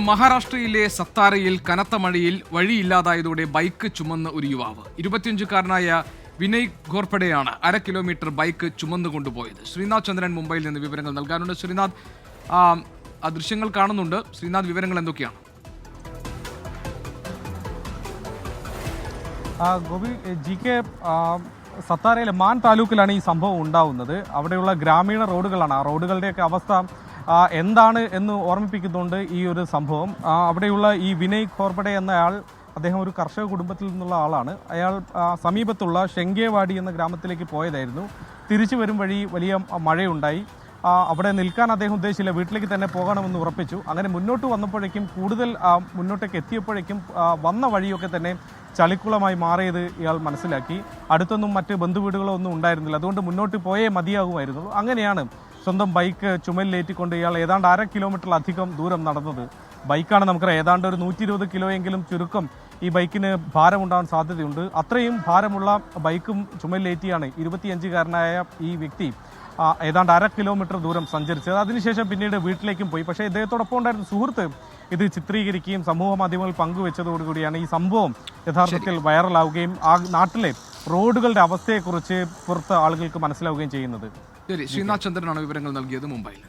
മഹാരാഷ്ട്രയിലെ സത്താരയിൽ കനത്ത മഴയിൽ വഴിയില്ലാതായതോടെ ബൈക്ക് ചുമന്ന് ഒരു യുവാവ് 25-കാരനായ വിനയ് ഘോർപടെയാണ് 1/2 കിലോമീറ്റർ ബൈക്ക് ചുമന്നു കൊണ്ടുപോയത്. ശ്രീനാഥ് ചന്ദ്രൻ മുംബൈയിൽ നിന്ന് വിവരങ്ങൾ നൽകാനുണ്ട്. ശ്രീനാഥ്, ആ ദൃശ്യങ്ങൾ കാണുന്നുണ്ട്. ശ്രീനാഥ്, വിവരങ്ങൾ എന്തൊക്കെയാണ്? ഗോപി, സത്താരയിലെ മാൻ താലൂക്കിലാണ് ഈ സംഭവം ഉണ്ടാവുന്നത്. അവിടെയുള്ള ഗ്രാമീണ റോഡുകളാണ്. ആ റോഡുകളുടെയൊക്കെ അവസ്ഥ എന്താണ് എന്ന് ഓർമ്മിപ്പിക്കുന്നുണ്ട് ഈ ഒരു സംഭവം. അവിടെയുള്ള ഈ വിനയ് ഘോർപടെ എന്നയാൾ, അദ്ദേഹം ഒരു കർഷക കുടുംബത്തിൽ നിന്നുള്ള ആളാണ്. അയാൾ സമീപത്തുള്ള ഷെങ്കേവാടി എന്ന ഗ്രാമത്തിലേക്ക് പോയതായിരുന്നു. തിരിച്ചു വരും വഴി വലിയ മഴയുണ്ടായി. അവിടെ നിൽക്കാൻ അദ്ദേഹം ഉദ്ദേശിച്ചില്ല, വീട്ടിലേക്ക് തന്നെ പോകണമെന്ന് ഉറപ്പിച്ചു. അങ്ങനെ മുന്നോട്ട് വന്നപ്പോഴേക്കും, കൂടുതൽ മുന്നോട്ടേക്ക് എത്തിയപ്പോഴേക്കും വന്ന വഴിയൊക്കെ തന്നെ ചളിക്കുളമായി മാറിയത് ഇയാൾ മനസ്സിലാക്കി. അടുത്തൊന്നും മറ്റ് ബന്ധുവീടുകളോ ഒന്നും ഉണ്ടായിരുന്നില്ല. അതുകൊണ്ട് മുന്നോട്ട് പോയേ മതിയാകുമായിരുന്നുള്ളൂ. അങ്ങനെയാണ് സ്വന്തം ബൈക്ക് ചുമലിലേറ്റിക്കൊണ്ട് ഇയാൾ ഏതാണ്ട് 1/2 കിലോമീറ്ററിലധികം ദൂരം നടന്നത്. ബൈക്കാണ്, നമുക്കറിയാം, ഏതാണ്ട് ഒരു 120 കിലോയെങ്കിലും ചുരുക്കം ഈ ബൈക്കിന് ഭാരമുണ്ടാകാൻ സാധ്യതയുണ്ട്. അത്രയും ഭാരമുള്ള ബൈക്കും ചുമലിലേറ്റിയാണ് 25-കാരനായ ഈ വ്യക്തി ഏതാണ്ട് 1/2 കിലോമീറ്റർ ദൂരം സഞ്ചരിച്ചത്. അതിനുശേഷം പിന്നീട് വീട്ടിലേക്കും പോയി. പക്ഷേ ഇദ്ദേഹത്തോടൊപ്പം ഉണ്ടായിരുന്ന സുഹൃത്ത് ഇത് ചിത്രീകരിക്കുകയും സമൂഹ മാധ്യമങ്ങളിൽ പങ്കുവെച്ചതോടുകൂടിയാണ് ഈ സംഭവം യഥാർത്ഥത്തിൽ വൈറലാവുകയും ആ നാട്ടിലെ റോഡുകളുടെ അവസ്ഥയെക്കുറിച്ച് പുറത്ത് ആളുകൾക്ക് മനസ്സിലാവുകയും ചെയ്യുന്നത്. ശരി, ശ്രീനാഥ് ചന്ദ്രനാണ് വിവരങ്ങൾ നൽകിയത് മുംബൈയിൽ.